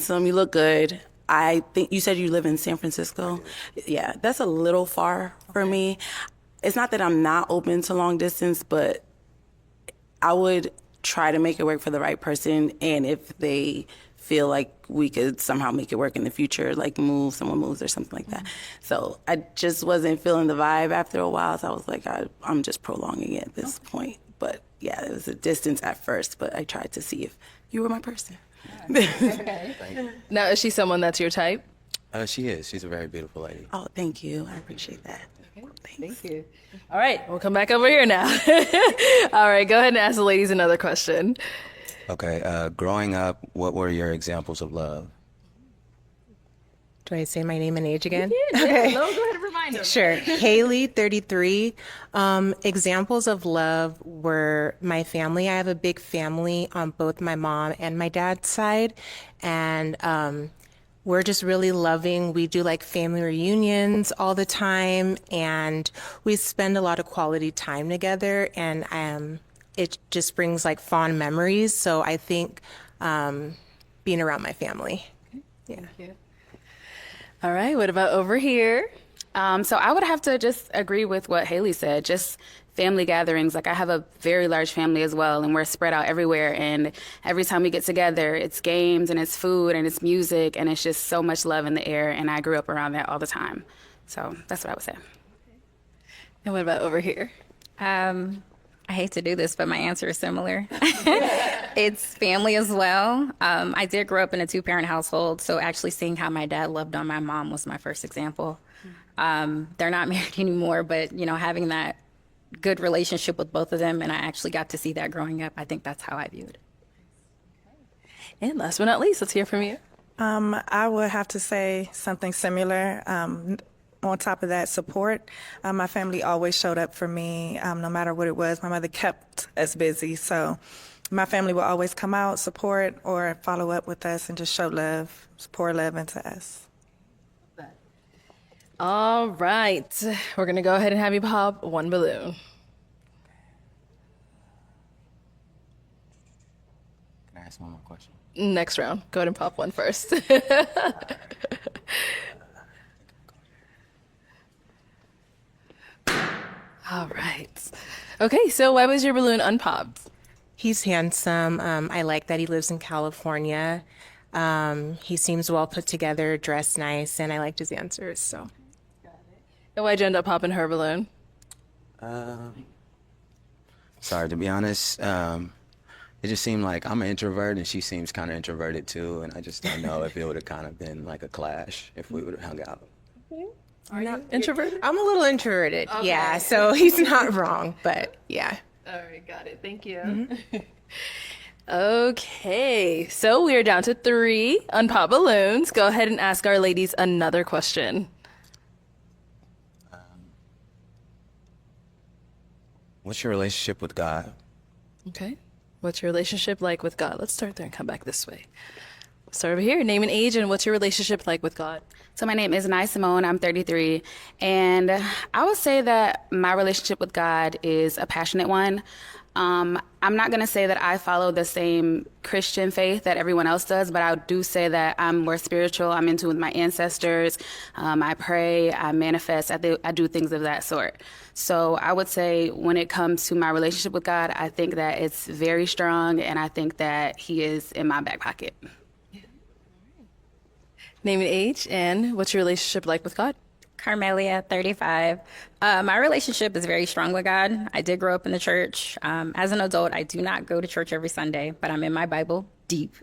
So you look good. I think you said you live in San Francisco. Yeah, that's a little far for me. It's not that I'm not open to long distance, but I would try to make it work for the right person. And if they feel like we could somehow make it work in the future, like someone moves or something like that. So I just wasn't feeling the vibe after a while. So I was like, I'm just prolonging it at this point. But yeah, it was a distance at first, but I tried to see if you were my person. Now, is she someone that's your type? She is. She's a very beautiful lady. Oh, thank you. I appreciate that. Thanks. Thank you. All right, we'll come back over here now. All right, go ahead and ask the ladies another question. Okay. Growing up, what were your examples of love? Do I say my name and age again? No, go ahead and remind them. Sure. Haley, 33. Examples of love were my family. I have a big family on both my mom and my dad's side. And we're just really loving. We do like family reunions all the time. And we spend a lot of quality time together. And it just brings like fond memories. So I think being around my family. Yeah. All right, what about over here? So I would have to just agree with what Haley said, just family gatherings. Like I have a very large family as well, and we're spread out everywhere. And every time we get together, it's games and it's food and it's music, and it's just so much love in the air. And I grew up around that all the time. So that's what I would say. And what about over here? I hate to do this, but my answer is similar. It's family as well. I did grow up in a two-parent household, so actually seeing how my dad loved on my mom was my first example. They're not married anymore, but having that good relationship with both of them, and I actually got to see that growing up. I think that's how I viewed it. And last but not least, let's hear from you. I would have to say something similar. On top of that, support. My family always showed up for me, no matter what it was. My mother kept us busy, so my family will always come out, support, or follow up with us and just show love, pour love into us. All right, we're gonna go ahead and have you pop one balloon. Can I ask one more question? Next round, go ahead and pop one first. All right. Okay, so why was your balloon unpopped? He's handsome. I like that he lives in California. He seems well put together, dressed nice, and I liked his answers. So, And why'd you end up popping her balloon? Sorry, to be honest, it just seemed like I'm an introvert and she seems kind of introverted too, and I just don't know if it would have kind of been like a clash if we would have hung out. Are you introverted? I'm a little introverted. Yeah, so he's not wrong, but yeah. All right, got it. Thank you. Okay, so we are down to 3 unpop balloons. Go ahead and ask our ladies another question. What's your relationship with God? Okay. What's your relationship like with God? Let's start there and come back this way. Start over here. Name and age, and what's your relationship like with God? So my name is Nai Simone. I'm 33. And I would say that my relationship with God is a passionate one. I'm not going to say that I follow the same Christian faith that everyone else does, but I do say that I'm more spiritual. I'm into with my ancestors. I pray, I manifest, I do things of that sort. So I would say when it comes to my relationship with God, I think that it's very strong, and I think that He is in my back pocket. Name and age, and what's your relationship like with God? Carmelia, 35. My relationship is very strong with God. I did grow up in the church. As an adult, I do not go to church every Sunday, but I'm in my Bible deep.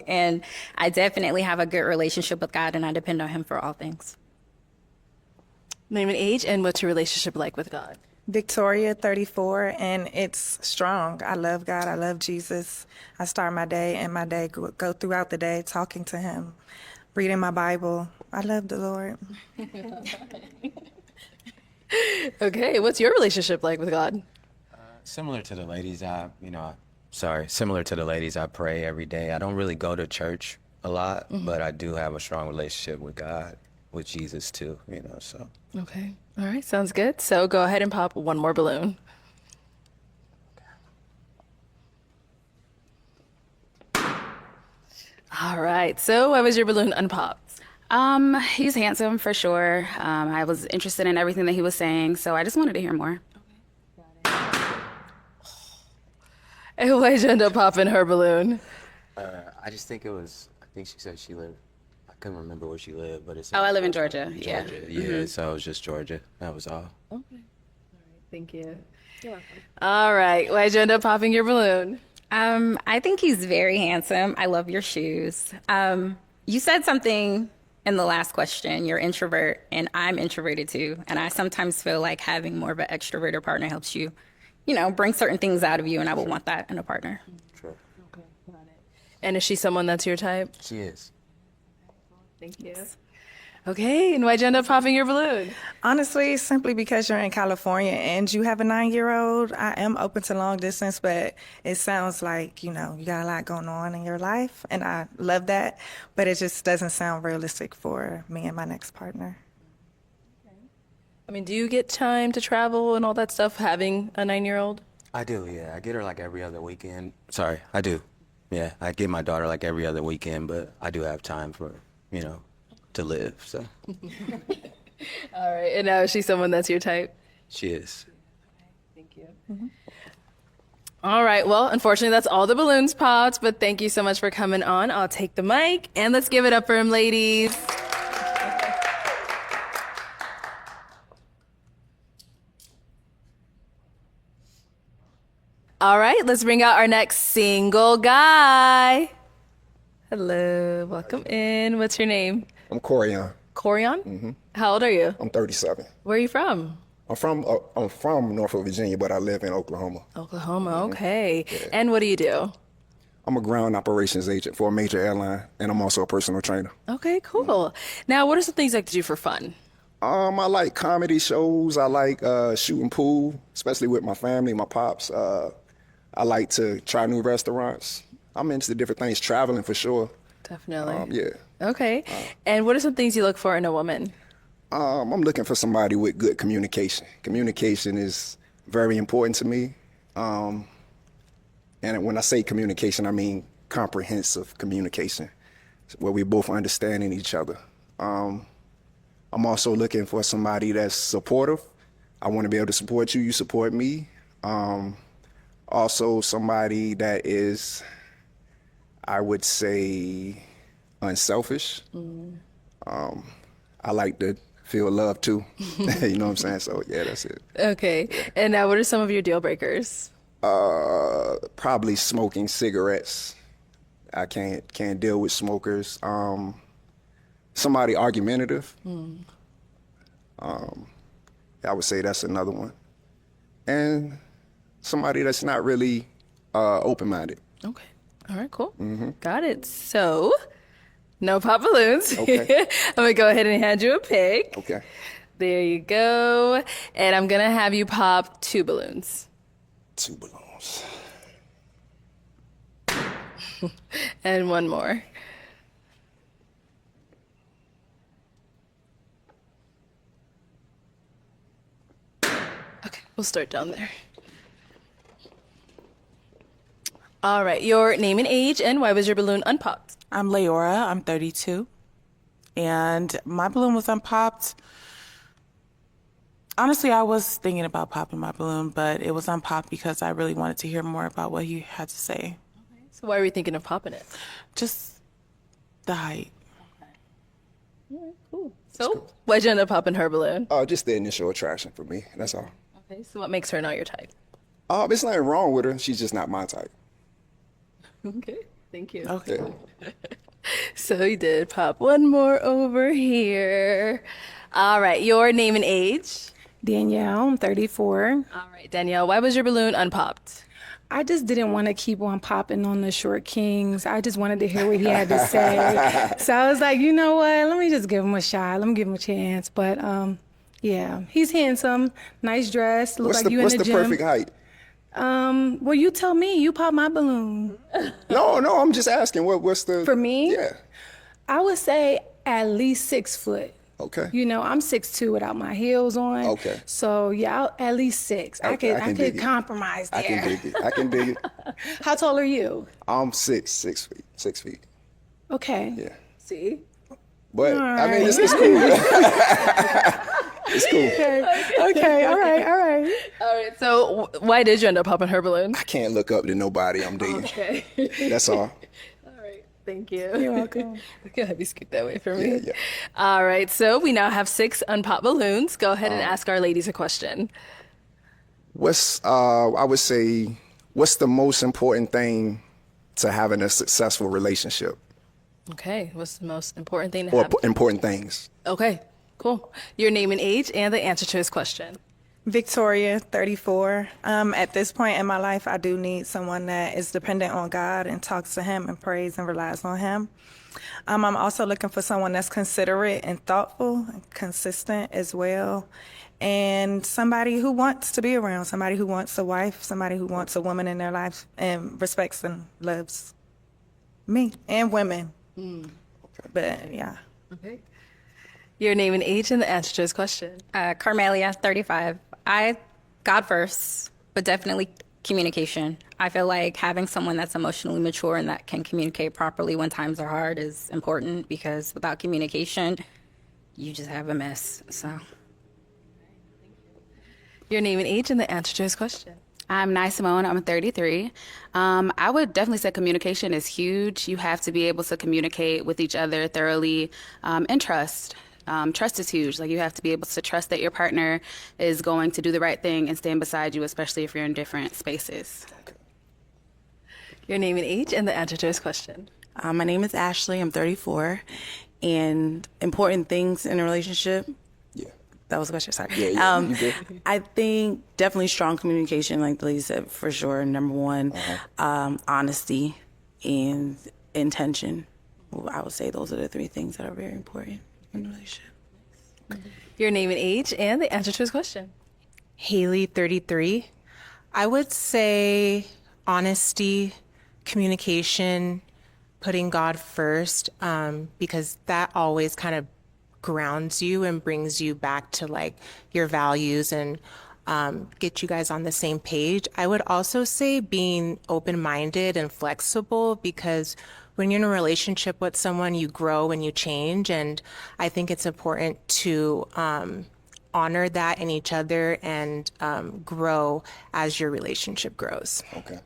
And I definitely have a good relationship with God, and I depend on Him for all things. Name and age, and what's your relationship like with God? Victoria, 34, and it's strong. I love God. I love Jesus. I start my day, and my day go throughout the day talking to Him, reading my Bible. I love the Lord. Okay, what's your relationship like with God? Similar to the ladies, similar to the ladies, I pray every day. I don't really go to church a lot, but I do have a strong relationship with God, with Jesus too, so. Okay, all right, sounds good. So go ahead and pop one more balloon. All right. So why was your balloon unpopped? He's handsome for sure. I was interested in everything that he was saying, so I just wanted to hear more. And why'd you end up popping her balloon? I just think it was. I think she said she lived. I couldn't remember where she lived, but it's. Oh, I live in Georgia. Yeah. Georgia. Yeah. So it was just Georgia. That was all. Thank you. You're welcome. All right. Why'd you end up popping your balloon? I think he's very handsome. I love your shoes. You said something in the last question. You're introvert, and I'm introverted too. And I sometimes feel like having more of an extroverted partner helps you, bring certain things out of you. And I would want that in a partner. True. And is she someone that's your type? She is. Thank you. Okay. And why'd you end up popping your balloon? Honestly, simply because you're in California and you have a 9-year-old, I am open to long distance, but it sounds like, you got a lot going on in your life, and I love that, but it just doesn't sound realistic for me and my next partner. I mean, do you get time to travel and all that stuff having a 9-year-old? I do. Yeah. I get her like every other weekend. Sorry. I do. Yeah. I get my daughter like every other weekend, but I do have time for to live. So All right. And now is she someone that's your type? she is. Thank you. All right. Well, unfortunately, that's all the balloons popped, but thank you so much for coming on. I'll take the mic and let's give it up for him, ladies. All right. Let's bring out our next single guy. Hello. Welcome in. What's your name? I'm Corian. Corian? How old are you? I'm 37. Where are you from? I'm from Norfolk, Virginia, but I live in Oklahoma. Oklahoma. Okay. And what do you do? I'm a ground operations agent for a major airline, and I'm also a personal trainer. Okay, cool. Now, what are some things you like to do for fun? I like comedy shows. I like shooting pool, especially with my family, my pops. I like to try new restaurants. I'm into different things, traveling for sure. Definitely. Yeah. Okay. And what are some things you look for in a woman? I'm looking for somebody with good communication. Communication is very important to me. And when I say communication, I mean comprehensive communication, where we both understanding each other. I'm also looking for somebody that's supportive. I want to be able to support you, you support me. Also somebody that is, I would say, unselfish. I like to feel love too. You know what I'm saying? So yeah, that's it. Okay. And now, what are some of your deal breakers? Probably smoking cigarettes. I can't deal with smokers. Somebody argumentative. I would say that's another one. And somebody that's not really open-minded. Okay. All right, cool. Got it. So, no pop balloons. Okay. I'm going to go ahead and hand you a pick. Okay. There you go. And I'm going to have you pop 2 balloons. 2 balloons. And 1 more. Okay, we'll start down there. All right, your name and age, and why was your balloon unpopped? I'm Leora. I'm 32. And my balloon was unpopped. Honestly, I was thinking about popping my balloon, but it was unpopped because I really wanted to hear more about what he had to say. So why were you thinking of popping it? Just the height. Cool. So why'd you end up popping her balloon? Just the initial attraction for me. That's all. Okay, so what makes her not your type? There's nothing wrong with her. She's just not my type. Okay, thank you. Okay. Yeah. So you did pop 1 more over here. All right, your name and age. Danielle, I'm 34. All right, Danielle, why was your balloon unpopped? I just didn't want to keep on popping on the Short Kings. I just wanted to hear what he had to say. So I was like, you know what? Let me just give him a shot. Let me give him a chance. But yeah, he's handsome, nice dress. Looks like you in the gym. What's the perfect height? Well, you tell me. You pop my balloon. No, I'm just asking. What's the... For me? Yeah. I would say at least 6 foot. Okay. You know, I'm 6'2" without my heels on. Okay. So yeah, at least 6. I Okay, I can could dig it. compromise there. I can dig it. How tall are you? I'm 6 feet. Okay. Yeah. See? But I mean, it's cool. It's cool. Okay. All right. All right. So why did you end up popping her balloon? I can't look up to nobody I'm dating. Okay. That's all. All right. Thank you. You're welcome. Go ahead, you scoot that way for me. Yeah. All right. So we now have 6 unpopped balloons. Go ahead and ask our ladies a question. I would say, what's the most important thing to having a successful relationship? Okay. What's the most important thing to Or have? important things? Okay. Cool. Your name and age and the answer to his question. Victoria, 34. At this point in my life, I do need someone that is dependent on God and talks to Him and prays and relies on Him. I'm also looking for someone that's considerate and thoughtful and consistent as well. And somebody who wants to be around, somebody who wants a wife, somebody who wants a woman in their life and respects and loves me and women. But yeah. Okay. Your name and age and the answer to his question. Carmelia, 35. God first, but definitely communication. I feel like having someone that's emotionally mature and that can communicate properly when times are hard is important, because without communication, you just have a mess. So. Your name and age and the answer to his question. I'm Nye Simone. I'm 33. I would definitely say communication is huge. You have to be able to communicate with each other thoroughly, and trust. Trust is huge. Like, you have to be able to trust that your partner is going to do the right thing and stand beside you, especially if you're in different spaces. Your name and age and the answer to his question. My name is Ashley. I'm 34. And important things in a relationship. Yeah. That was a question. Sorry. Yeah, you good? I think definitely strong communication, like the lady said, for sure. Number one, honesty and intention. Well, I would say those are the 3 things that are very important in a relationship. Your name and age and the answer to his question. Haley, 33. I would say honesty, communication, putting God first, because that always kind of grounds you and brings you back to like your values and get you guys on the same page. I would also say being open-minded and flexible, because when you're in a relationship with someone, you grow and you change. And I think it's important to honor that in each other and grow as your relationship grows. Okay.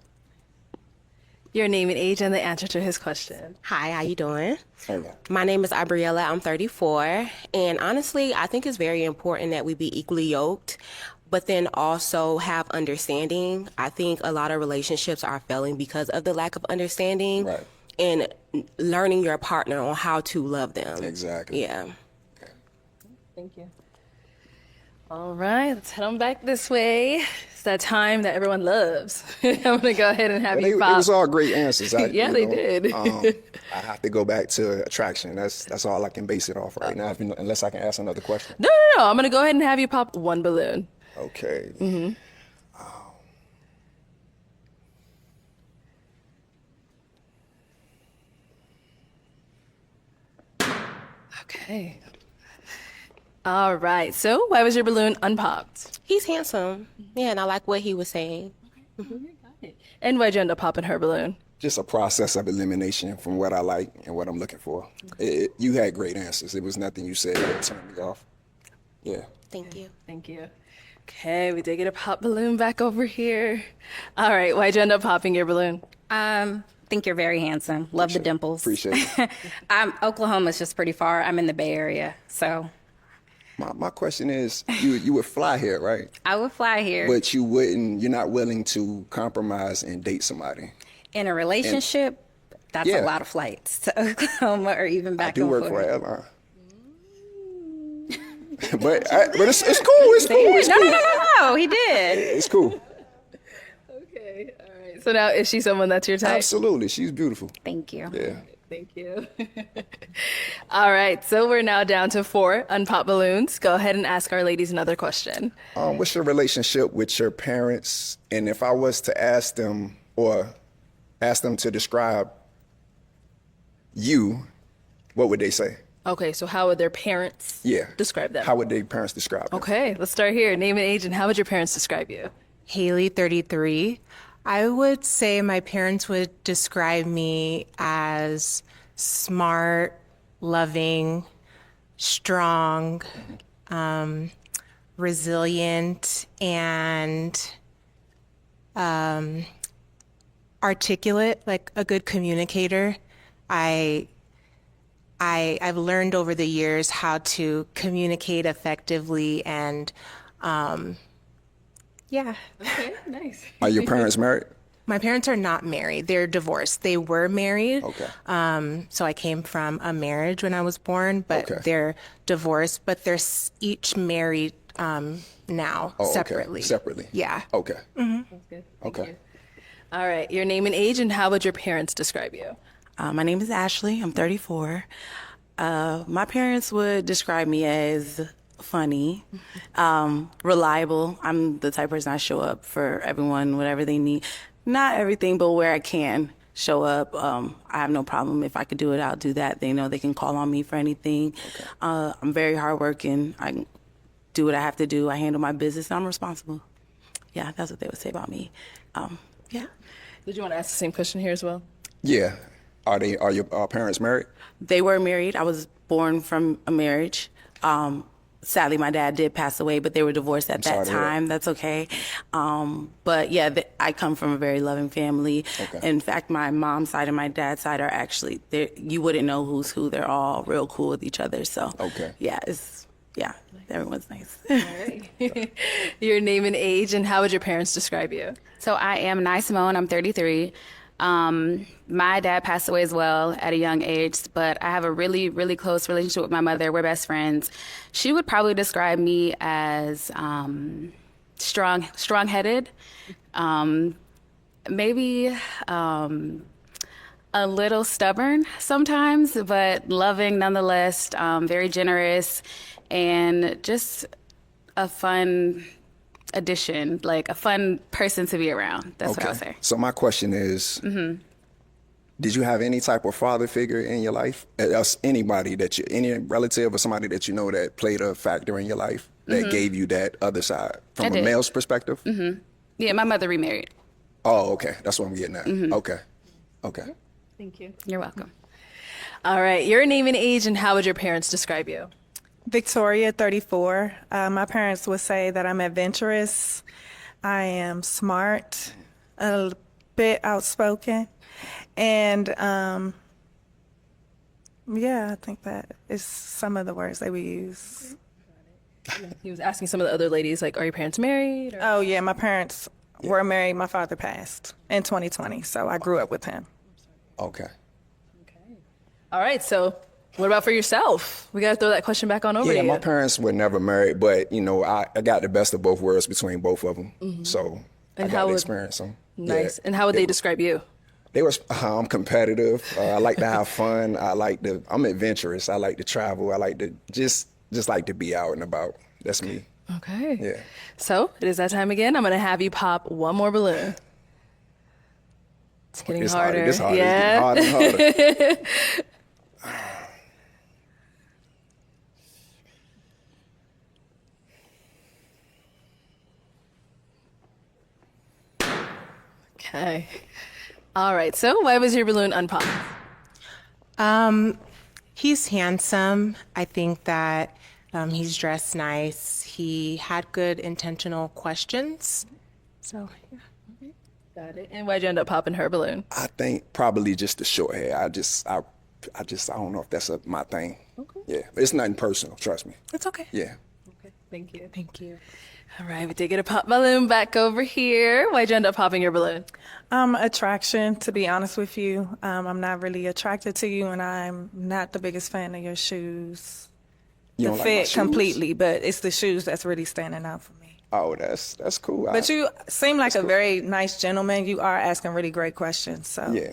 Your name and age and the answer to his question. Hi, how you doing? Okay. My name is Abriella. I'm 34. And honestly, I think it's very important that we be equally yoked, but then also have understanding. I think a lot of relationships are failing because of the lack of understanding. Right. And learning your partner on how to love them. Exactly. Yeah. Thank you. All right, let's head on back this way. It's that time that everyone loves. I'm going to go ahead and have Well, you it pop. was all great answers. Yeah, they did. I have to go back to attraction. That's all I can base it off right now, unless I can ask another question. No. I'm going to go ahead and have you pop 1 balloon. Okay. Okay. All right. So why was your balloon unpopped? He's handsome. Yeah, and I like what he was saying. And why'd you end up popping her balloon? Just a process of elimination from what I like and what I'm looking for. You had great answers. It was nothing you said that turned me off. Yeah. Thank you. Thank you. Okay, we did get a pop balloon back over here. All right, why'd you end up popping your balloon? Think you're very handsome. Love the dimples. Appreciate it. Oklahoma's just pretty far. I'm in the Bay Area, so My question is, you would fly here, right? I would fly here. But you're not willing to compromise and date somebody. In a relationship, that's Yeah. a lot of flights to Oklahoma or even back I do and work for forth. an airline. but it's cool. It's cool. It's cool. No, he did. It's cool. Okay, all right. So now, is she someone that's your type? Absolutely. She's beautiful. Thank you. Yeah. Thank you. All right, so we're now down to 4 unpopped balloons. Go ahead and ask our ladies another question. What's your relationship with your parents? And if I was to ask them to describe you, what would they say? Okay, so how would their parents describe them? How would their parents describe them? Okay, let's start here. Name and age, and how would your parents describe you? Haley, 33. I would say my parents would describe me as smart, loving, strong, resilient, and articulate, like a good communicator. I've learned over the years how to communicate effectively, and yeah. Okay, nice. Are your parents married? My parents are not married. They're divorced. They were married. Okay. So I came from a marriage when I was born, but Okay. they're divorced, but they're each married now Oh, okay. separately. Separately. Yeah. Okay. Good. Okay. All right, your name and age, and how would your parents describe you? My name is Ashley. I'm 34. My parents would describe me as funny, reliable. I'm the type of person I show up for everyone, whatever they need. Not everything, but where I can show up. I have no problem. If I could do it, I'll do that. They know they can call on me for anything. I'm very hardworking. I do what I have to do. I handle my business. I'm responsible. Yeah, that's what they would say about me. Yeah. Did you want to ask the same question here as well? Yeah. Are your parents married? They were married. I was born from a marriage. Sadly, my dad did pass away, but they were divorced at sorry that to hear that. time. That's okay. But yeah, I come from a very loving family. Okay. In fact, my mom's side and my dad's side are actually, you wouldn't know who's who. They're all real cool with each other. So Okay. yeah, everyone's nice. Your name and age, and how would your parents describe you? So I am Nye Simone. I'm 33. My dad passed away as well at a young age, but I have a really, really close relationship with my mother. We're best friends. She would probably describe me as strong-headed, maybe a little stubborn sometimes, but loving nonetheless, very generous, and just a fun addition, like a fun person to be around. That's what I would say. So my question is, did you have any type of father figure in your life? Anybody any relative or somebody that you know that played a factor in your life that gave you that other side from I a did. male's perspective? Yeah, my mother remarried. Oh, okay. That's what I'm getting at. Okay. Okay. Thank you. You're welcome. All right, your name and age, and how would your parents describe you? Victoria, 34. My parents would say that I'm adventurous. I am smart, a bit outspoken, and yeah, I think that is some of the words they would use. He was asking some of the other ladies, like, are your parents married? Or... Oh yeah, my parents were married. My father passed in 2020, so I grew up with him. Okay. All right, so what about for yourself? We got to throw that question back on over Yeah, to you. my parents were never married, but you know, I got the best of both worlds between both of them. So And I how got to would- experience them. Nice. Yeah. And how would they describe you? They were. I'm competitive. I like to have fun. I'm adventurous. I like to travel. I like to just like to be out and about. That's me. Okay. Yeah. So it is that time again. I'm going to have you pop one more balloon. It's getting harder. It's harder. Yeah. It's getting harder and harder. Okay. All right. So why was your balloon unpopped? He's handsome. I think that he's dressed nice. He had good intentional questions. So, yeah. Got it. And why'd you end up popping her balloon? I think probably just the short hair. I don't know if that's my thing. Okay. Yeah, but it's nothing personal. Trust me. It's okay. Yeah. Okay. Thank you. Thank you. All right. We did get a pop balloon back over here. Why'd you end up popping your balloon? Attraction, to be honest with you. I'm not really attracted to you, and I'm not the biggest fan of your shoes. You The don't like my fit shoes? completely, but it's the shoes that's really standing out for me. Oh, that's cool. But you seem like a very nice gentleman. You are asking really great questions. So Yeah.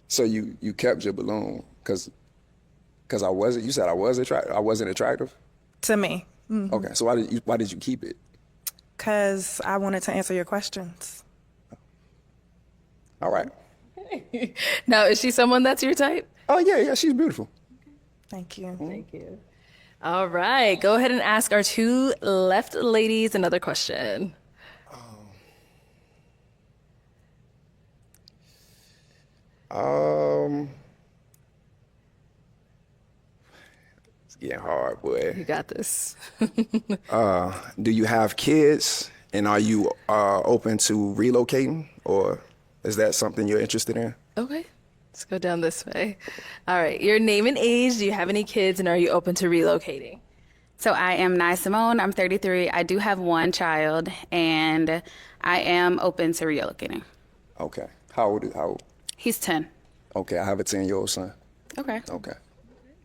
So you kept your balloon because I wasn't. You said I was attractive. I wasn't attractive. to me, Okay. So why did you keep it? because I wanted to answer your questions. All right. Now, is she someone that's your type? Oh yeah. She's beautiful. Thank you. Thank you. All right. Go ahead and ask our two left ladies another question. getting hard, boy. You got this. Do you have kids, and are you open to relocating, or is that something you're interested in? Okay. Let's go down this way. All right. Your name and age. Do you have any kids, and are you open to relocating? So I am Nye Simone. I'm 33. I do have one child, and I am open to relocating. Okay. How old? He's 10. Okay, I have a 10-year-old son. Okay. Okay.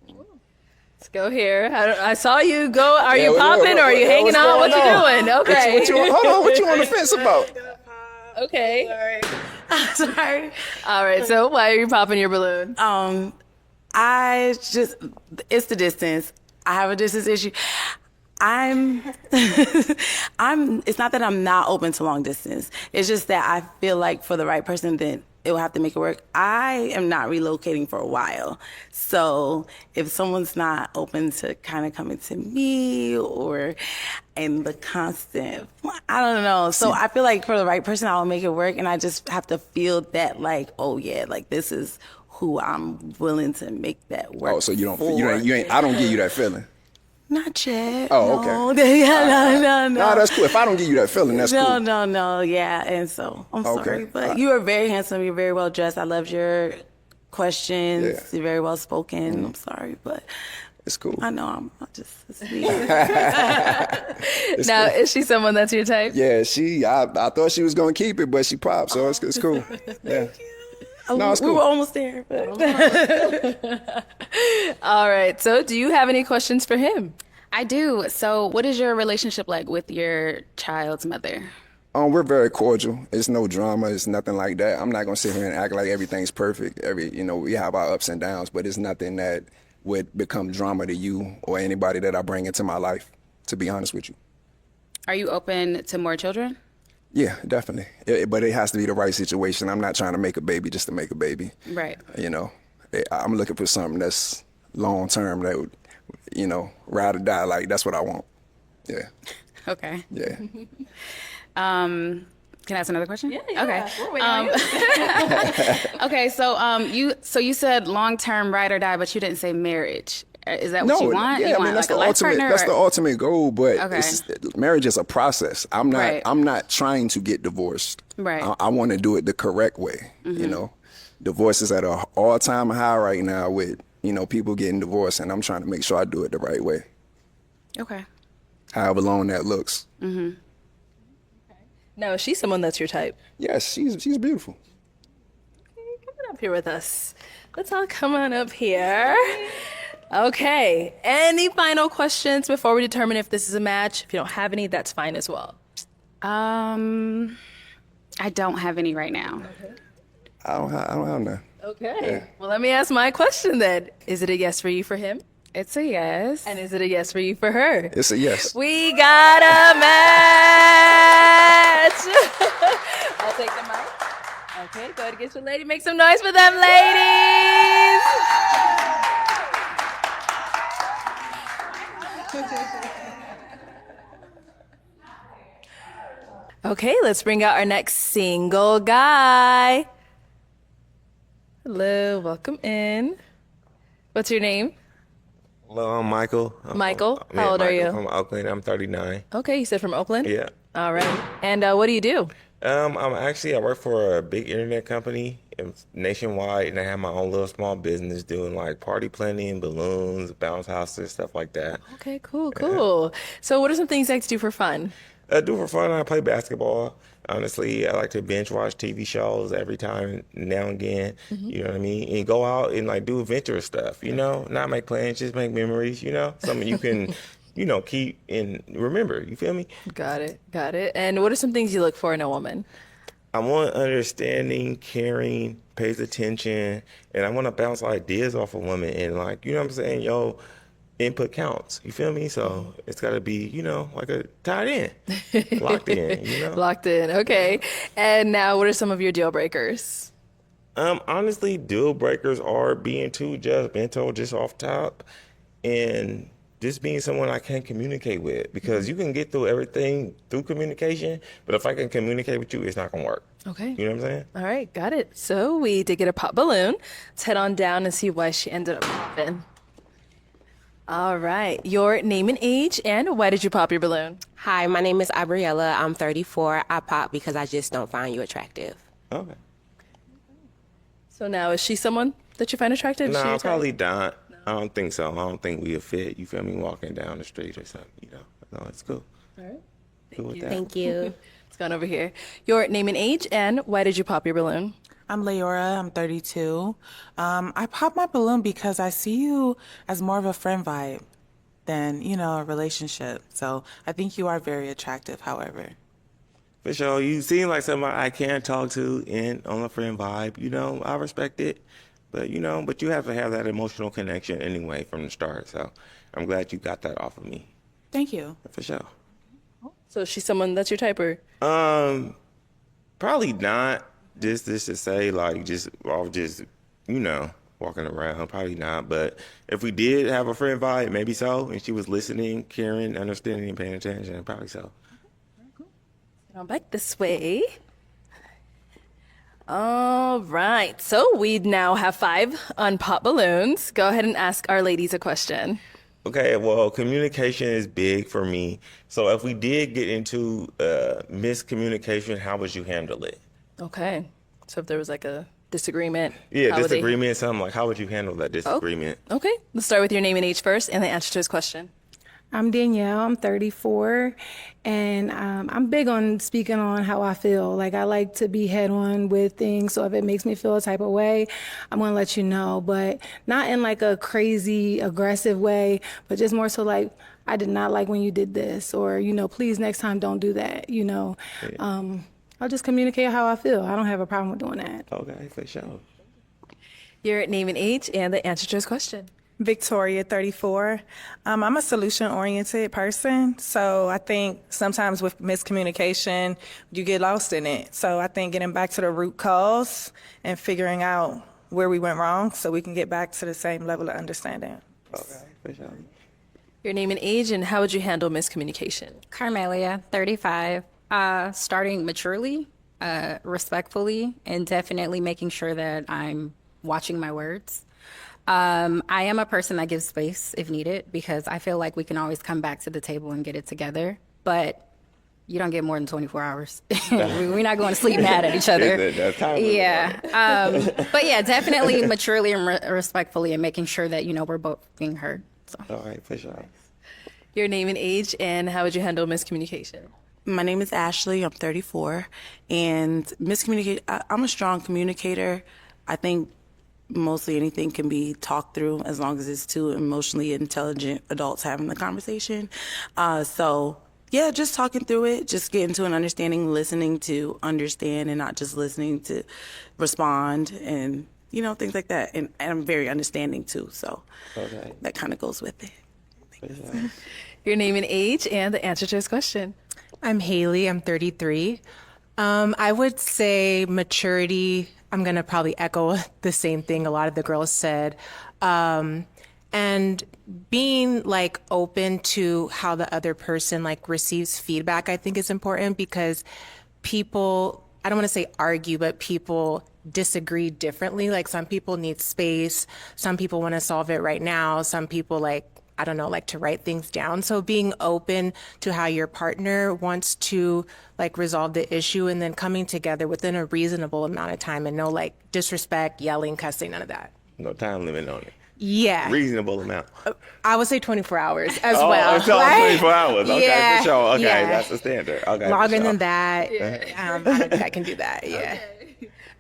Let's go here. I saw you go. Are you Yeah, popping or are you hanging what's on? What you going on? doing? Okay. Hold on, what you on the fence about? Okay. Sorry. All right. So why are you popping your balloon? It's the distance. I have a distance issue. It's not that I'm not open to long distance. It's just that I feel like for the right person, then it will have to make it work. I am not relocating for a while. So if someone's not open to kind of coming to me and the constant, I don't know. So I feel like for the right person, I will make it work. And I just have to feel that like, oh yeah, like this is who I'm willing to make that work. Oh, so you ain't. I don't give you that feeling. Not yet. Oh, no. okay. No. No, that's cool. If I don't give you that feeling, that's cool. No. Yeah, and so I'm Okay. sorry, but you are very handsome. You're very well dressed. I loved your questions. Yeah. You're very well spoken. I'm sorry, but It's cool. I know it's me. Now, is she someone that's your type? Yeah, I thought she was gonna keep it, but she popped, so it's cool. Yeah. No, it's We cool. were almost there, but All right. So do you have any questions for him? I do. So what is your relationship like with your child's mother? We're very cordial. It's no drama. It's nothing like that. I'm not gonna sit here and act like everything's perfect. We have our ups and downs, but it's nothing that would become drama to you or anybody that I bring into my life. To be honest with you. Are you open to more children? Yeah, definitely. But it has to be the right situation. I'm not trying to make a baby just to make a baby. Right. I'm looking for something that's long term that would, ride or die. Like that's what I want. Yeah. Okay. Yeah. Can I ask another question? Yeah. Okay. We're waiting on you. Okay. So you said long term ride or die, but you didn't say marriage. Is that what you want? Yeah, you want that's like a life partner? That's the ultimate goal. But Okay. Marriage is a process. I'm not. Right. I'm not trying to get divorced. Right. I want to do it the correct way. Divorce is at an all-time high right now with people getting divorced, and I'm trying to make sure I do it the right way, Okay. however long that looks. Now, is she someone that's your type? Yes, she's beautiful. Come on up here with us. Let's all come on up here. Okay. Any final questions before we determine if this is a match? If you don't have any, that's fine as well. I don't have any right now. I don't have none. Okay. Well, let me ask my question then. Is it a yes for you for him? It's a yes. And is it a yes for you for her? It's a yes. We got a match! I'll take the mic. Okay, go ahead and get your lady. Make some noise for them, ladies! Okay, let's bring out our next single guy. Hello, welcome in. What's your name? Hello, I'm Michael. Michael? How old are you? From Oakland. I'm 39. Okay, you said from Oakland? Yeah. All right. And what do you do? I work for a big internet company. It's nationwide, and I have my own little small business doing like party planning, balloons, bounce houses, stuff like that. Okay, cool. So what are some things you like to do for fun? I do for fun. I play basketball. Honestly, I like to binge watch TV shows every time now and again. You know what I mean? And go out and like do adventurous stuff, not make plans, just make memories, something you can, keep and remember. You feel me? Got it. And what are some things you look for in a woman? I want understanding, caring, pays attention, and I want to bounce ideas off a woman and like, you know what I'm saying? Yo, input counts. You feel me? So it's got to be, like a tied in, locked in, Locked in. Okay. And now what are some of your deal breakers? Honestly, deal breakers are being too judgmental just off top and just being someone I can't communicate with, because you can get through everything through communication, but if I can communicate with you, it's not going to work. Okay. You know what I'm saying? All right. Got it. So we did get a pop balloon. Let's head on down and see why she ended up popping. All right. Your name and age, and why did you pop your balloon? Hi, my name is Abriella. I'm 34. I pop because I just don't find you attractive. Okay. So now, is she someone that you find attractive? Is she No, attractive? probably not. I don't think so. I don't think we a fit. You feel me? Walking down the street or something, you know. No, it's cool. All right. Cool with that. Thank you. It's gone over here. Your name and age, and why did you pop your balloon? I'm Leora. I'm 32. I popped my balloon because I see you as more of a friend vibe than, a relationship. So I think you are very attractive, however. For sure. You seem like somebody I can talk to and on a friend vibe. You know, I respect it. But, but you have to have that emotional connection anyway from the start. So I'm glad you got that off of me. Thank you. For sure. So is she someone that's your type, or? Probably not. Just to say, like, just walking around. Probably not. But if we did have a friend vibe, maybe so. And she was listening, caring, understanding, and paying attention, probably so. Get on back this way. All right. So we now have 5 unpopped balloons. Go ahead and ask our ladies a question. Okay, well, communication is big for me. So if we did get into miscommunication, how would you handle it? Okay. So if there was like a disagreement. Yeah, how would they- disagreement, something like, how would you handle that disagreement? Okay. Let's start with your name and age first, and the answer to his question. I'm Danielle. I'm 34, and I'm big on speaking on how I feel. Like, I like to be head on with things. So if it makes me feel a type of way, I'm gonna let you know, but not in like a crazy aggressive way, but just more so like, I did not like when you did this, or please next time don't do that. I'll just communicate how I feel. I don't have a problem with doing that. Okay, for sure. Your name and age, and the answer to his question. Victoria, 34. I'm a solution-oriented person, so I think sometimes with miscommunication, you get lost in it. So I think getting back to the root cause and figuring out where we went wrong so we can get back to the same level of understanding. Okay, for sure. Your name and age, and how would you handle miscommunication? Carmelia, 35. Starting maturely, respectfully, and definitely making sure that I'm watching my words. I am a person that gives space if needed, because I feel like we can always come back to the table and get it together. But you don't get more than 24 hours. We're not going to sleep mad at each other. Yeah. But yeah, definitely maturely and respectfully, and making sure that, we're both being heard. So. All right, for sure. Your name and age, and how would you handle miscommunication? My name is Ashley. I'm 34. And I'm a strong communicator. I think mostly anything can be talked through as long as it's two emotionally intelligent adults having the conversation. So yeah, just talking through it, just getting to an understanding, listening to understand and not just listening to respond, and things like that. And I'm very understanding too, so that kind of goes with it. Your name and age, and the answer to his question. I'm Haley. I'm 33. I would say maturity. I'm going to probably echo the same thing a lot of the girls said. And being like open to how the other person like receives feedback, I think is important, because people, I don't want to say argue, but people disagree differently. Like, some people need space. Some people want to solve it right now. Some people like to write things down. So being open to how your partner wants to like resolve the issue, and then coming together within a reasonable amount of time, and no like disrespect, yelling, cussing, none of that. No time limit on it. Yeah. Reasonable amount. I would say 24 hours as Oh, well. it's all right? 24 hours. Okay, Yeah, for sure. Okay, yeah. that's the standard. Okay, Longer for sure. than that, I don't think I can do that. Yeah.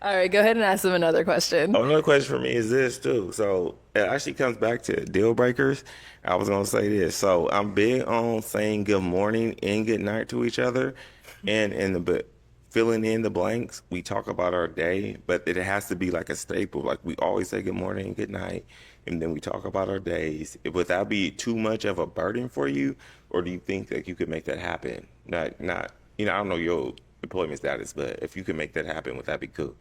All right, go ahead and ask them another question. Oh, another question for me is this too. So it actually comes back to deal breakers. I was gonna say this. So I'm big on saying good morning and good night to each other, but filling in the blanks. We talk about our day, but it has to be like a staple. Like, we always say good morning and good night, and then we talk about our days. Would that be too much of a burden for you, or do you think that you could make that happen? Not. I don't know your employment status, but if you could make that happen, would that be cool?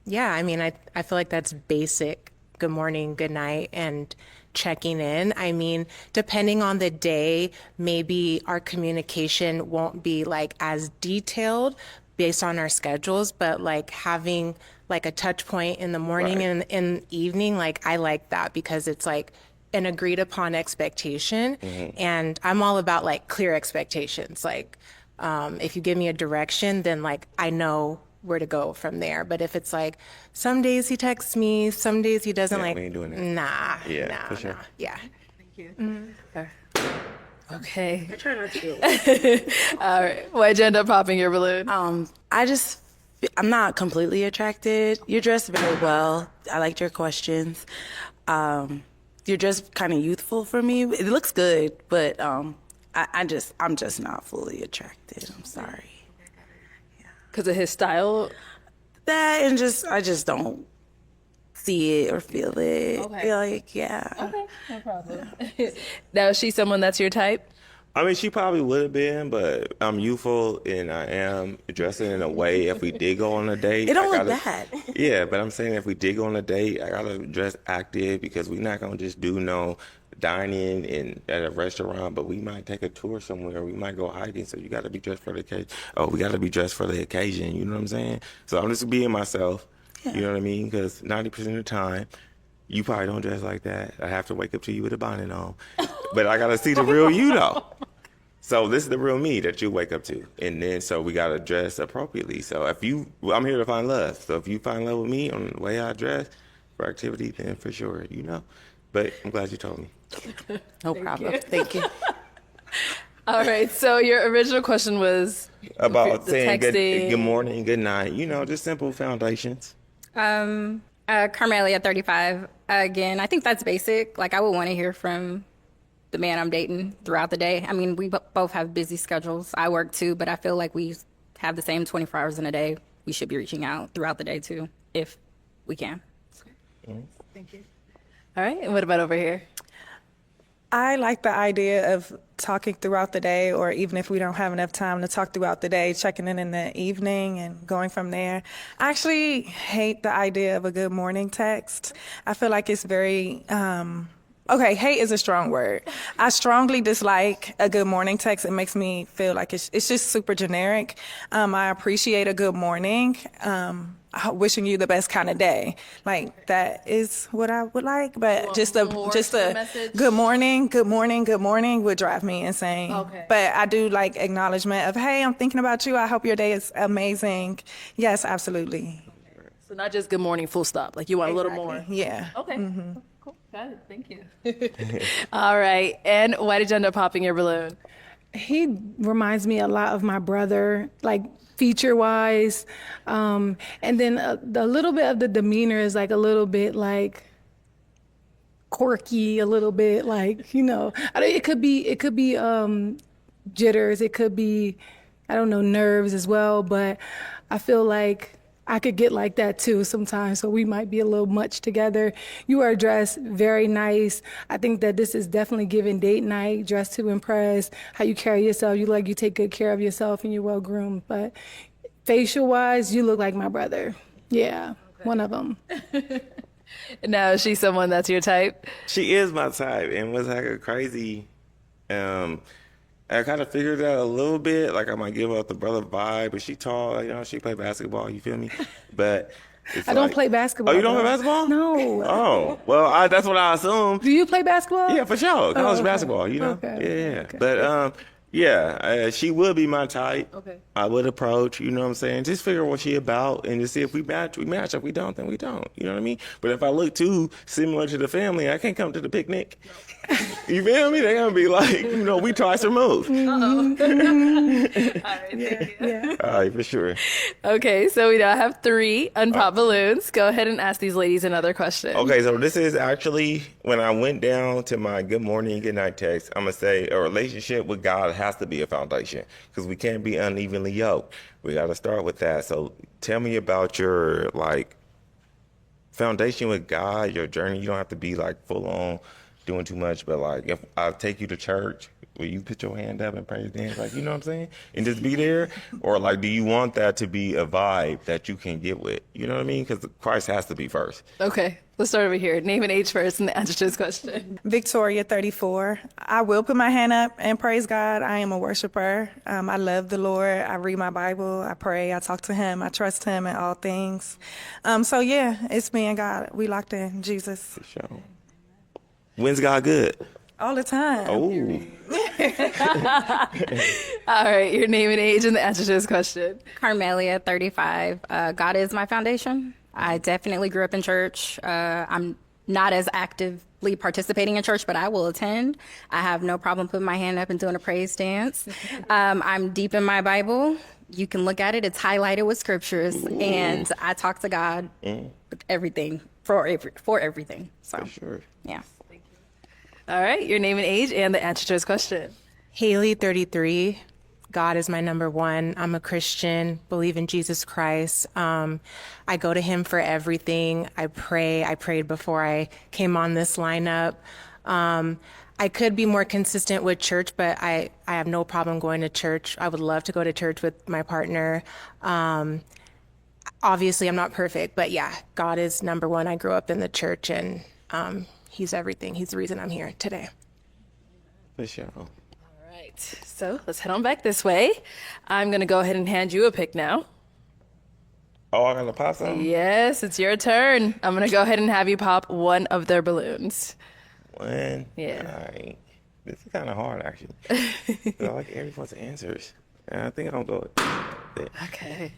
Yeah, I mean, I feel like that's basic. Good morning, good night, and checking in. I mean, depending on the day, maybe our communication won't be like as detailed based on our schedules, but like having like a touch point in the morning and in the evening, like I like that, because it's like an agreed upon expectation. And I'm all about like clear expectations. Like, if you give me a direction, then like I know where to go from there. But if it's like some days he texts me, some days he doesn't, Yeah, like, we ain't doing that. nah, Yeah, nah, for sure. nah. Yeah. Okay. I try not to. All right. Why'd you end up popping your balloon? I'm not completely attracted. You're dressed very well. I liked your questions. You're just kind of youthful for me. It looks good, but I'm just not fully attracted. I'm sorry. Because of his style? That and I just don't see it or feel it. Okay. Like, yeah. Okay, no problem. Now, is she someone that's your type? I mean, she probably would have been, but I'm youthful and I am dressing in a way. If we did go on a date, It don't I look gotta- bad. Yeah, but I'm saying if we did go on a date, I gotta dress active because we're not gonna just do no dining in at a restaurant, but we might take a tour somewhere. We might go hiking, so you got to be dressed for the occasion. Oh, we got to be dressed for the occasion. You know what I'm saying? So I'm just being myself. Yeah. You know what I mean? Because 90% of the time, you probably don't dress like that. I have to wake up to you with a bonnet on, but I gotta see the real you though. So this is the real me that you wake up to, and then so we gotta dress appropriately. So I'm here to find love. So if you find love with me on the way I dress for activity, then for sure, you know. But I'm glad you told me. No problem. Thank you. All right. So your original question was About the saying texting. good morning, good night. You know, just simple foundations. Carmelia, 35. Again, I think that's basic. Like, I would want to hear from the man I'm dating throughout the day. I mean, we both have busy schedules. I work too, but I feel like we have the same 24 hours in a day. We should be reaching out throughout the day too, if we can. All right. And what about over here? I like the idea of talking throughout the day, or even if we don't have enough time to talk throughout the day, checking in the evening and going from there. I actually hate the idea of a good morning text. I feel like it's very, okay, hate is a strong word. I strongly dislike a good morning text. It makes me feel like it's just super generic. I appreciate a good morning. Wishing you the best kind of day. Like, that is what I would like, but just a message? good morning would drive me insane. Okay. But I do like acknowledgement of, hey, I'm thinking about you. I hope your day is amazing. Yes, absolutely. So not just good morning, full stop. Like, you want a little more. Yeah. Okay. Cool. Got it. Thank you. All right. And why did you end up popping your balloon? He reminds me a lot of my brother, like feature-wise, and then a little bit of the demeanor is like a little bit like quirky, a little bit like, it could be jitters, it could be, I don't know, nerves as well, but I feel like I could get like that too sometimes, so we might be a little much together. You are dressed very nice. I think that this is definitely giving date night, dressed to impress, how you carry yourself. You take good care of yourself and you're well groomed. But facial wise, you look like my brother. Yeah, one of them. Now, is she someone that's your type? She is my type, and was like a crazy. I kind of figured that a little bit. Like, I might give up the brother vibe, but she tall. She play basketball. You feel me? But it's I don't like- play basketball. Oh, you don't play though. basketball? No. Oh, well, that's what I assumed. Do you play basketball? Yeah, for sure. College okay. basketball, Okay. Yeah. Okay. But she would be my type. Okay. I would approach, you know what I'm saying? Just figure what she about and just see if we match, we match. If we don't, then we don't. You know what I mean? But if I look too similar to the family, I can't come to the picnic. You feel me? They're gonna be like, we twice removed. All right. Thank you. Yeah. All right, for sure. Okay. So we now have 3 unpopped balloons. Go ahead and ask these ladies another question. Okay, so this is actually when I went down to my good morning, good night text. I'm gonna say a relationship with God has to be a foundation because we can't be unevenly yoked. We got to start with that. So tell me about your foundation with God, your journey. You don't have to be full on doing too much, but if I take you to church, will you put your hand up and praise dance? You know what I'm saying? And just be there? Or do you want that to be a vibe that you can get with? You know what I mean? Because Christ has to be first. Okay. Let's start over here. Name and age first and answer to this question. Victoria, 34. I will put my hand up and praise God. I am a worshiper. I love the Lord. I read my Bible. I pray. I talk to Him. I trust Him in all things. So yeah, it's me and God. We locked in. Jesus. For sure. When's God good? All the time. Oh, All right, your name and age and the answer to this question. Carmelia, 35. God is my foundation. I definitely grew up in church. I'm not as actively participating in church, but I will attend. I have no problem putting my hand up and doing a praise dance. I'm deep in my Bible. You can look at it. It's highlighted with scriptures. And I talk to God with everything, for everything. So, sure. yeah. All right, your name and age and the answer to this question. Haley, 33. God is my number one. I'm a Christian, believe in Jesus Christ. I go to him for everything. I pray. I prayed before I came on this lineup. I could be more consistent with church, but I have no problem going to church. I would love to go to church with my partner. Obviously, I'm not perfect, but yeah, God is number one. I grew up in the church, and he's everything. He's the reason I'm here today. For sure. Right, so let's head on back this way. I'm going to go ahead and hand you a pick now. Oh, I gotta pop something? Yes, it's your turn. I'm going to go ahead and have you pop one of their balloons. One. Yeah. All right. This is kind of hard, actually. 'Cause I like everyone's answers. And I think I'll go with it. Okay.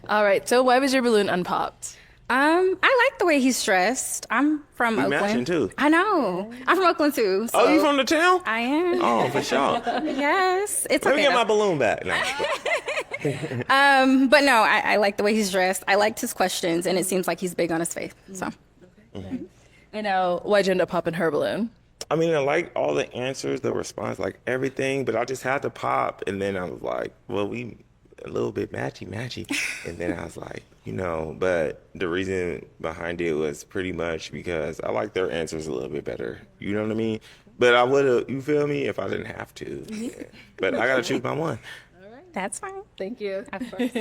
All right, so why was your balloon unpopped? I like the way he's dressed. I'm from We Oakland. matching, too. I know. I'm from Oakland too. Oh, you so from the town? I am. Oh, for sure. Yes. It's Let okay. me get my though. balloon back. No. But no, I like the way he's dressed. I liked his questions, and it seems like he's big on his faith. So And now, why'd you end up popping her balloon? I mean, I like all the answers, the response, like everything, but I just had to pop. And then I was like, well, we a little bit matchy. And then I was like, but the reason behind it was pretty much because I like their answers a little bit better. You know what I mean? But I would have, you feel me, if I didn't have to. Yeah. But I got to choose my one. that's fine. Thank you. Of course.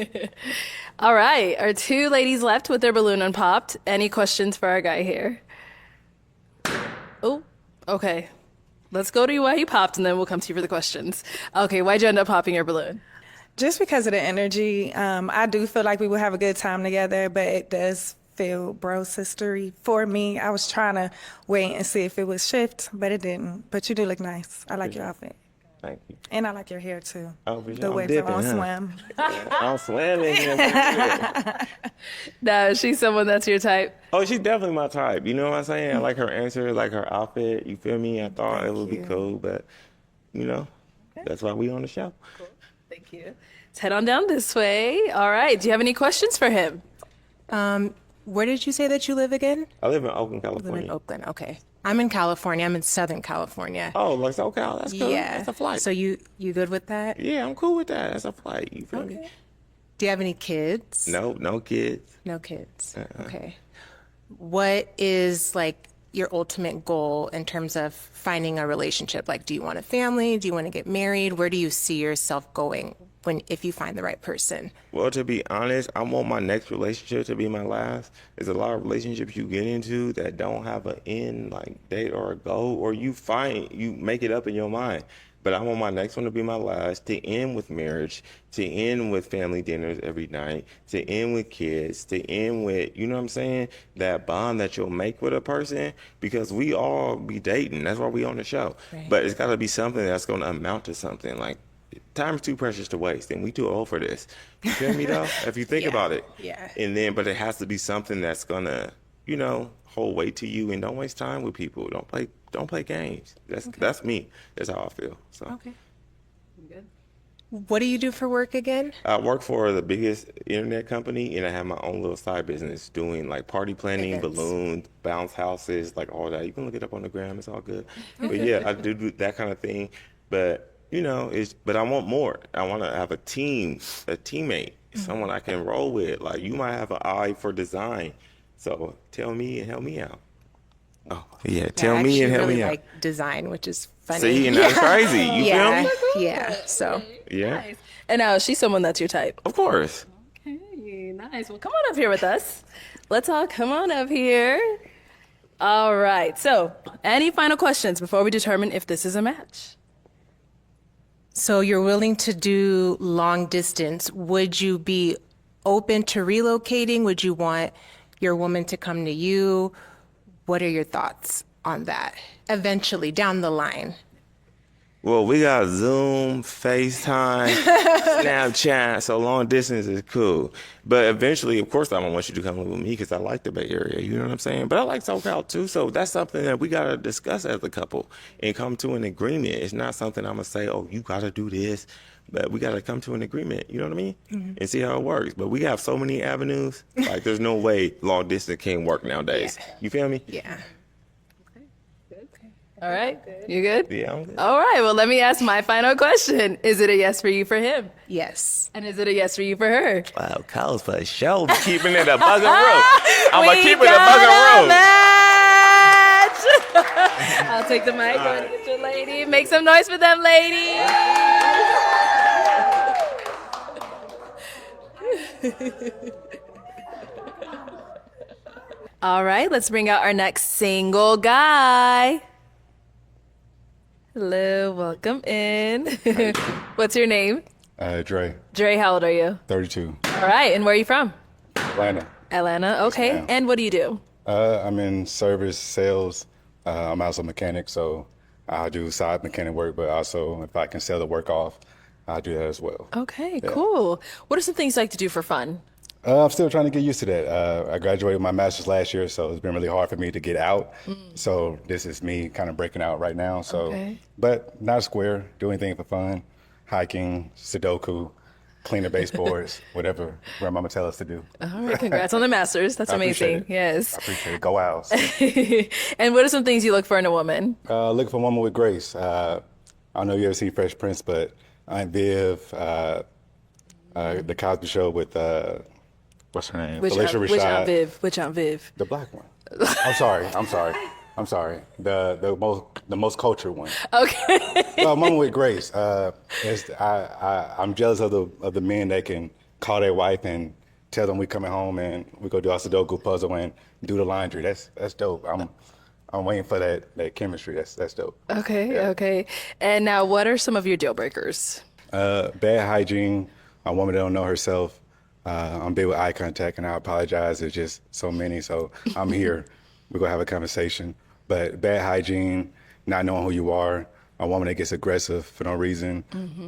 All right, our two ladies left with their balloon unpopped. Any questions for our guy here? Oh, okay. Let's go to you why he popped, and then we'll come to you for the questions. Okay, why'd you end up popping your balloon? Just because of the energy. I do feel like we will have a good time together, but it does feel bro sistery for me. I was trying to wait and see if it would shift, but it didn't. But you do look nice. I like your outfit. Thank you. And I like your hair too. Oh, for The sure. I'm way dipping, on huh? swim. I'm swimming. No, she's someone that's your type. Oh, she's definitely my type. You know what I'm saying? I like her answer, like her outfit. You feel me? I thought it would be cool, but, that's why we on the show. Thank you. Let's head on down this way. All right, do you have any questions for him? Where did you say that you live again? I live in Oakland, I live California. in Oakland. Okay. I'm in California. I'm in Southern California. Oh, like SoCal. That's cool. Yeah. That's a flight. So you good with that? Yeah, I'm cool with that. That's a flight. You feel me? Do you have any kids? No kids. No kids. Okay. What is like your ultimate goal in terms of finding a relationship? Like, do you want a family? Do you want to get married? Where do you see yourself going if you find the right person? Well, to be honest, I want my next relationship to be my last. There's a lot of relationships you get into that don't have an end, like date or a goal, or you make it up in your mind. But I want my next one to be my last, to end with marriage, to end with family dinners every night, to end with kids, to end with, you know what I'm saying, that bond that you'll make with a person, because we all be dating. That's why we on the show. Right. But it's got to be something that's going to amount to something. Like, time's too precious to waste, and we too old for this. You feel me, though? If you think about it. Yeah. But it has to be something that's going to, hold weight to you, and don't waste time with people. Don't play games. That's me. That's how I feel. So. Okay. What do you do for work again? I work for the biggest internet company, and I have my own little side business doing like party planning, Events. balloons, bounce houses, like all that. You can look it up on the gram. It's all good. But yeah, I do that kind of thing. But but I want more. I want to have a team, a teammate, someone I can roll with. Like, you might have an eye for design, so tell me and help me out. Oh yeah, tell I me and actually help really me out. like design, which is funny. See, and that's crazy. You yeah. feel me? Yeah. So Yeah, And now, she's someone that's your type. of course. Okay, nice. Well, come on up here with us. Let's all come on up here. All right, so any final questions before we determine if this is a match? So you're willing to do long distance. Would you be open to relocating? Would you want your woman to come to you? What are your thoughts on that eventually down the line? Well, we got Zoom, FaceTime, Snapchat, so long distance is cool. But eventually, of course, I don't want you to come live with me because I like the Bay Area, you know what I'm saying? But I like SoCal too, so that's something that we got to discuss as a couple and come to an agreement. It's not something I'm going to say, oh, you got to do this, but we got to come to an agreement, you know what I mean? And see how it works. But we have so many avenues, like there's no way long distance can work nowadays. You feel me? Yeah. All right. You good? Yeah, I'm good. All right. Well, let me ask my final question. Is it a yes for you for him? Yes. And is it a yes for you for her? Wow, Kyle's for sure keeping it a buzzing room. I'm going to keep it a got buzzing room. match. I'll take the mic. Go ahead and get your lady. Make some noise for them, ladies. All right, let's bring out our next single guy. Hello, welcome in. What's your name? Dre, Dre, how old are you? 32, All right, and where are you from? Atlanta. Atlanta, okay. ma'am. And what do you do? I'm in service sales. I'm also a mechanic, so I do side mechanic work, but also if I can sell the work off, I do that as well. Okay, cool. What are some things you like to do for fun? I'm still trying to get used to that. I graduated with my master's last year, so it's been really hard for me to get out. So this is me kind of breaking out right now. So, Okay. but not square. Do anything for fun, hiking, Sudoku, cleaning baseboards, whatever grandmama tell us to do. All right, congrats on the masters. That's I appreciate amazing. it. Yes. I appreciate it. Go Owls. And what are some things you look for in a woman? Looking for a woman with grace. I don't know if you ever seen Fresh Prince, but Aunt Viv, the Cosby Show with what's her name? Felicia Which Rashad. Aunt Viv? Which Aunt Viv? The black one. I'm sorry. The most cultured one. Okay. Well, woman with grace. I'm jealous of the men that can call their wife and tell them we coming home and we go do our Sudoku puzzle and do the laundry. That's dope. I'm waiting for that chemistry. That's dope. Okay, okay. And now, what are some of your deal breakers? Bad hygiene. A woman that don't know herself. I'm big with eye contact, and I apologize. There's just so many, so I'm here. We're gonna have a conversation. But bad hygiene, not knowing who you are, a woman that gets aggressive for no reason,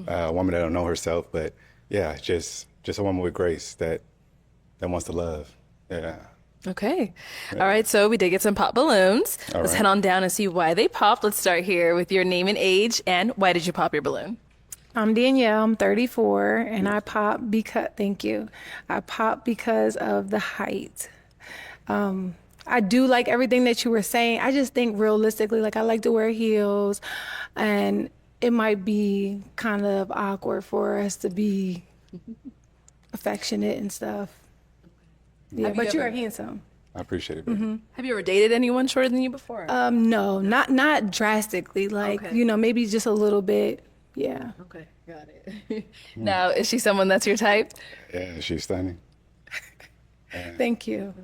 a woman that don't know herself. But yeah, just a woman with grace that wants to love. Yeah. Okay. All right, so we did get some pop balloons. All Let's right. head on down and see why they popped. Let's start here with your name and age, and why did you pop your balloon? I'm Danielle. I'm 34, and I pop because thank you. I pop because of the height. I do like everything that you were saying. I just think realistically, like I like to wear heels, and it might be kind of awkward for us to be affectionate and stuff. Yeah, but you are handsome. I appreciate it. Baby. Have you ever dated anyone shorter than you before? No, not drastically. Like Okay. maybe just a little bit. Yeah. Okay, got it. Now, is she someone that's your type? Yeah, she's stunning, Thank you.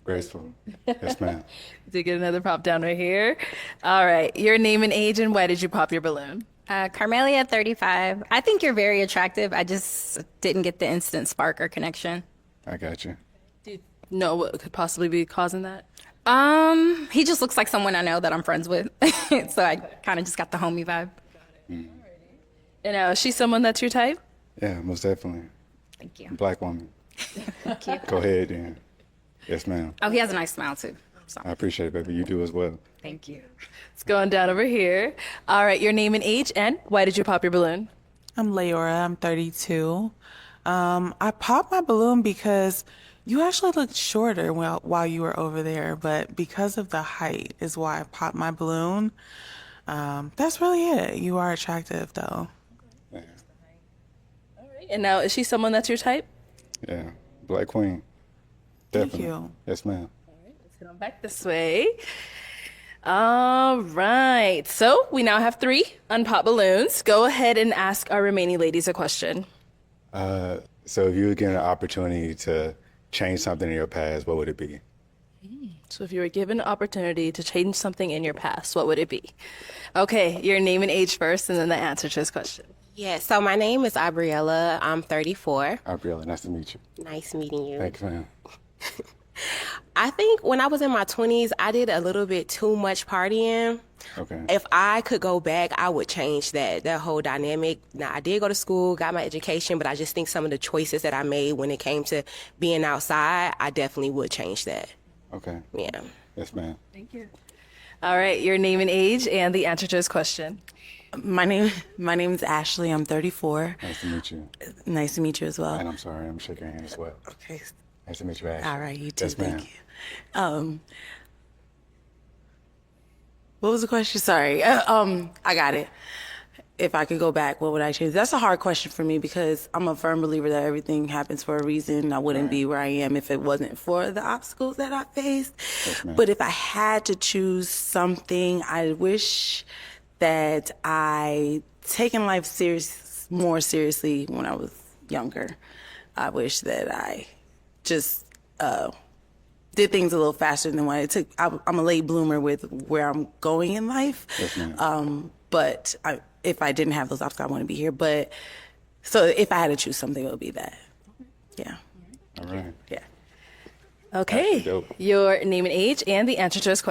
graceful. Yes, ma'am. Did get another pop down right here. All right, your name and age, and why did you pop your balloon? Carmelia, 35. I think you're very attractive. I just didn't get the instant spark or connection. I got you. Do you know what could possibly be causing that? He just looks like someone I know that I'm friends with. So I kind of just got the homie vibe. And now, is she someone that's your type? Yeah, most definitely. Thank you. Black woman. Thank you. Go ahead, then. Yes, ma'am. Oh, he has a nice smile too. So I appreciate it, baby. You do as well. thank you. It's going down over here. All right, your name and age, and why did you pop your balloon? I'm Leora. I'm 32. I popped my balloon because you actually looked shorter while you were over there, but because of the height is why I popped my balloon. That's really it. You are attractive, though. Yeah. And now, is she someone that's your type? Yeah. Black queen. Thank Definitely. you. Yes, ma'am. Let's get on back this way. All right. So we now have 3 unpop balloons. Go ahead and ask our remaining ladies a question. So if you were given an opportunity to change something in your past, what would it be? So if you were given an opportunity to change something in your past, what would it be? Okay, your name and age first, and then the answer to this question. Yeah, so my name is Abriella. I'm 34. Gabriella, nice to meet you. Nice meeting you. Thank you, ma'am. I think when I was in my 20s, I did a little bit too much partying. Okay. If I could go back, I would change that whole dynamic. Now, I did go to school, got my education, but I just think some of the choices that I made when it came to being outside, I definitely would change that. Okay. Yeah. Yes, ma'am. All right, your name and age and the answer to this question. My name is Ashley. I'm 34. Nice to meet you. Nice to meet you as well. And I'm sorry, I'm shaking your hand as well. Okay. Nice to meet you, Ashley. All right, you too. Yes, ma'am. Thank you. What was the question? Sorry. I got it. If I could go back, what would I change? That's a hard question for me because I'm a firm believer that everything happens for a reason. I wouldn't be where I am if it wasn't for the obstacles that I faced. Yes, ma'am. But if I had to choose something, I wish that I taken life more seriously when I was younger. I wish that I just did things a little faster than what it took. I'm a late bloomer with where I'm going in life. Yes, ma'am. But if I didn't have those obstacles, I wouldn't be here. But so if I had to choose something, it would be that. Yeah. All right. Yeah. Okay, Dope. your name and age and the answer to this question.